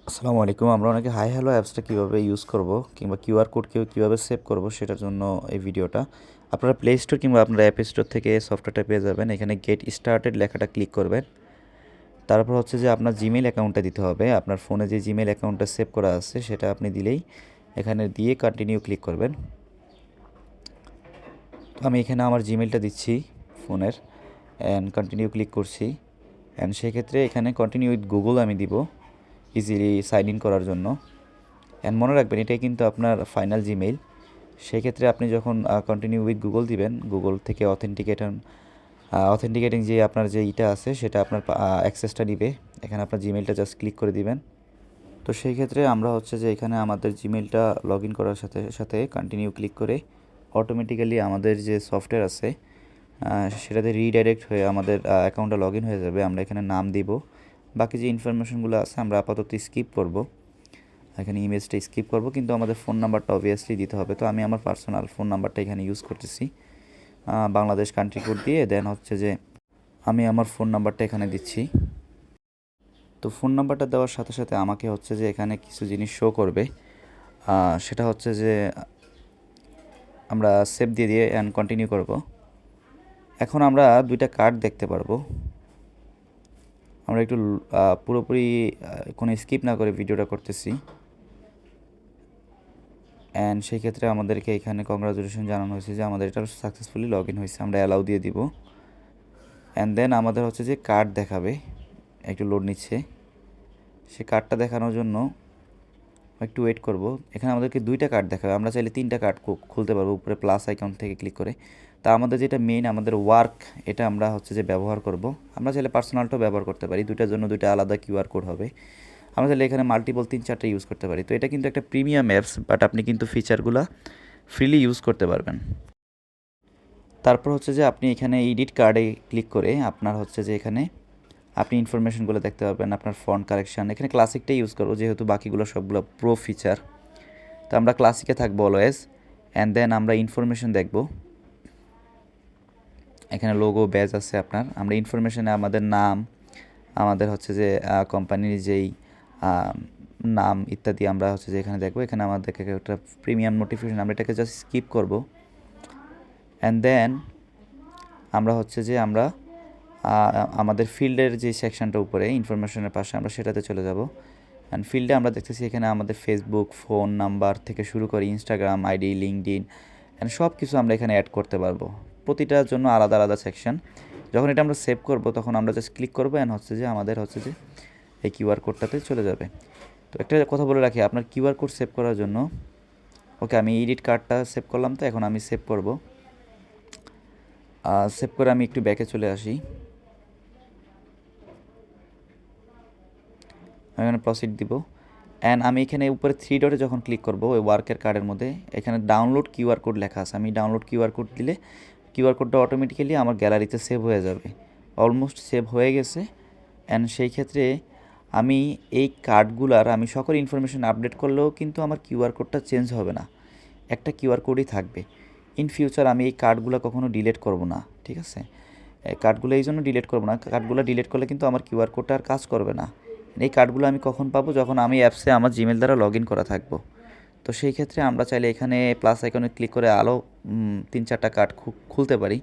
আসসালামু আলাইকুম। আমরা অনেকে হাই হ্যালো অ্যাপসটা কীভাবে ইউজ করব কিংবা কিউআর কোড কীভাবে সেভ করব সেটার জন্য এই ভিডিওটা। আপনারা প্লে স্টোর কিংবা আপনার অ্যাপ স্টোর থেকে সফটওয়্যারটা পেয়ে যাবেন। এখানে গেট স্টার্টেড লেখাটা ক্লিক করবেন। তারপর হচ্ছে যে আপনার জিমেইল অ্যাকাউন্টটা দিতে হবে। আপনার ফোনে যে জিমেইল অ্যাকাউন্টটা সেভ করা আছে সেটা আপনি দিলেই এখানে দিয়ে কন্টিনিউ ক্লিক করবেন। তো আমি এখানে আমার জিমেইলটা দিচ্ছি ফোনের অ্যান্ড কন্টিনিউ ক্লিক করছি। অ্যান্ড সেক্ষেত্রে এখানে কন্টিনিউ উইথ গুগল আমি দিব ইজিলি সাইন ইন করার জন্য। অ্যান্ড মনে রাখবেন এটাই কিন্তু আপনার ফাইনাল জিমেইল। সেক্ষেত্রে আপনি যখন কন্টিনিউ উইথ গুগল দিবেন, গুগল থেকে অথেন্টিকেটিং যে আপনার যে ইটা আছে সেটা আপনার অ্যাক্সেসটা নিবে। এখানে আপনার জিমেইলটা জাস্ট ক্লিক করে দিবেন। তো সেই ক্ষেত্রে আমরা হচ্ছে যে এখানে আমাদের জিমেইলটা লগ ইন করার সাথে সাথে কন্টিনিউ ক্লিক করে অটোমেটিক্যালি আমাদের যে সফটওয়্যার আছে সেটাতে রিডাইরেক্ট হয়ে আমাদের অ্যাকাউন্টটা লগ ইন হয়ে যাবে। আমরা এখানে নাম দিব, বাকি যে ইনফরমেশনগুলো আছে আমরা আপাতত স্কিপ করব। এখানে ইমেজটা স্কিপ করব, কিন্তু আমাদের ফোন নাম্বারটা অবভিয়াসলি দিতে হবে। তো আমি আমার পার্সোনাল ফোন নাম্বারটা এখানে ইউজ করতেছি, বাংলাদেশ কান্ট্রি কোড দিয়ে। দেন হচ্ছে যে আমি আমার ফোন নাম্বারটা এখানে দিচ্ছি। তো ফোন নাম্বারটা দেওয়ার সাথে সাথে আমাকে হচ্ছে যে এখানে কিছু জিনিস শো করবে। সেটা হচ্ছে যে আমরা সেভ দিয়ে অ্যান্ড কন্টিনিউ করব। এখন আমরা দুইটা কার্ড দেখতে পারবো। আমরা একটু পুরোপুরি কোনো স্কিপ না করে ভিডিওটা করতেছি। অ্যান্ড সেই ক্ষেত্রে আমাদেরকে এখানে কংগ্রাচুলেশন জানানো হয়েছে যে আমাদের এটা সাকসেসফুলি লগ ইন হয়েছে। আমরা অ্যালাউ দিয়ে দিব। অ্যান্ড দেন আমাদের হচ্ছে যে কার্ড দেখাবে, একটু লোড নিচ্ছে। সে কার্ডটা দেখানোর জন্য একটু ওয়েট করব। এখানে আমাদেরকে দুইটা কার্ড দেখাবে, আমরা চাইলে তিনটা কার্ড খুলতে পারবো উপরে প্লাস আইকন থেকে ক্লিক করে। তা আমাদের যেটা মেইন আমাদের ওয়ার্ক, এটা আমরা হচ্ছে যে ব্যবহার করব। আমরা চাইলে পার্সোনালটাও ব্যবহার করতে পারি, দুইটার জন্য দুইটা আলাদা কিউআর কোড হবে। আমরা চাইলে এখানে মাল্টিপল 3-4টা ইউজ করতে পারি। তো এটা কিন্তু একটা প্রিমিয়াম অ্যাপস, বাট আপনি কিন্তু ফিচারগুলো ফ্রিলি ইউজ করতে পারবেন। তারপর হচ্ছে যে আপনি এখানে এডিট কার্ডে ক্লিক করে আপনার হচ্ছে যে এখানে আপনি ইনফরমেশনগুলো দেখতে পারবেন। আপনার ফন্ট কারেকশান, এখানে ক্লাসিকটাই ইউজ করবো যেহেতু বাকিগুলো সবগুলো প্রো ফিচার। তো আমরা ক্লাসিকে থাকবো অলওয়েজ। অ্যান্ড দেন আমরা ইনফরমেশন দেখব। এখানে লোগো ব্যাজ আছে আপনার। আমরা ইনফরমেশনে আমাদের নাম, আমাদের হচ্ছে যে কোম্পানির যেই নাম ইত্যাদি আমরা হচ্ছে যে এখানে দেখবো। এখানে আমাদেরকে একটা প্রিমিয়াম নোটিফিকেশন, আমরা এটাকে জাস্ট স্কিপ করব। অ্যান্ড দেন আমরা হচ্ছে যে আমরা আমাদের ফিল্ডের যে সেকশনটা উপরে ইনফরমেশনের পাশে আমরা সেটাতে চলে যাব। অ্যান্ড ফিল্ডে আমরা দেখতেছি এখানে আমাদের ফেসবুক, ফোন নাম্বার থেকে শুরু করে ইনস্টাগ্রাম আইডি, লিঙ্কডইন অ্যান্ড সব কিছু আমরা এখানে অ্যাড করতে পারবো। প্রতিটার জন্য আলাদা আলাদা সেকশন। যখন এটা আমরা সেভ করব তখন আমরা জাস্ট ক্লিক করবো অ্যান্ড হচ্ছে যে আমাদের হচ্ছে যে এই কিউআর কোডটাতে চলে যাবে। তো একটা কথা বলে রাখি, আপনার কিউআর কোড সেভ করার জন্য, ওকে আমি এডিট কার্ডটা সেভ করলাম। তো এখন আমি সেভ করব। সেভ করে আমি একটু ব্যাকে চলে আসি। এখানে প্রসিড দিব। অ্যান্ড আমি এখানে উপরে 3 ডটে যখন ক্লিক করব ওই ওয়ার্কের কার্ডের মধ্যে এখানে ডাউনলোড কিউআর কোড লেখা আছে। আমি ডাউনলোড কিউআর কোড দিলে কিউআর কোডটা অটোমেটিক্যালি আমার গ্যালারিতে সেভ হয়ে যাবে। অলমোস্ট সেভ হয়ে গেছে। অ্যান্ড সেই ক্ষেত্রে আমি এই কার্ডগুলার আমি সকল ইনফরমেশন আপডেট করলেও কিন্তু আমার কিউআর কোডটা চেঞ্জ হবে না, একটা কিউআর কোডই থাকবে। ইন ফিউচার আমি এই কার্ডগুলো কখনো ডিলিট করব না, ঠিক আছে? কার্ডগুলো এই জন্য ডিলিট করব না, কার্ডগুলো ডিলিট করলে কিন্তু আমার কিউআর কোডটা আর কাজ করবে না। এই কার্ডগুলো আমি কখন পাবো? যখন আমি অ্যাপসে আমার জিমেল দ্বারা লগ ইন করা থাকবো। তো সেই ক্ষেত্রে আমরা চাইলে এখানে প্লাস আইকনে ক্লিক করে আরও 3-4টা কার্ড খুলতে পারি।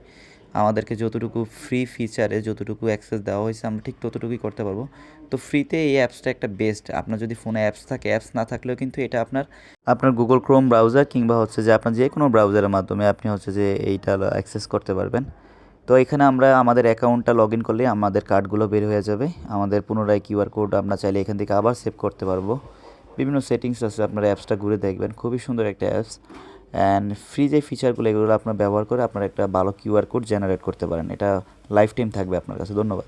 আমাদেরকে যতটুকু ফ্রি ফিচারে যতটুকু অ্যাক্সেস দেওয়া হয়েছে আমরা ঠিক ততটুকুই করতে পারবো। তো ফ্রিতে এই অ্যাপসটা একটা বেস্ট। আপনার যদি ফোনে অ্যাপস থাকে, অ্যাপস না থাকলেও কিন্তু এটা আপনার গুগল ক্রোম ব্রাউজার কিংবা হচ্ছে যে আপনার যে কোনো ব্রাউজারের মাধ্যমে আপনি হচ্ছে যে এইটা অ্যাক্সেস করতে পারবেন। তো এখানে আমরা আমাদের অ্যাকাউন্টটা লগ ইন করলে আমাদের কার্ডগুলো বের হয়ে যাবে। আমাদের পুনরায় কিউআর কোড আমরা চাইলে এখান থেকে আবার সেভ করতে পারবো। বিভিন্ন সেটিংস আছে, আপনারা অ্যাপসটা ঘুরে দেখবেন, খুবই সুন্দর একটা অ্যাপস। অ্যান্ড ফ্রি যে ফিচারগুলো এগুলো আপনার ব্যবহার করে আপনারা একটা ভালো কিউআর কোড জেনারেট করতে পারেন। এটা লাইফ টাইম থাকবে আপনার কাছে। ধন্যবাদ।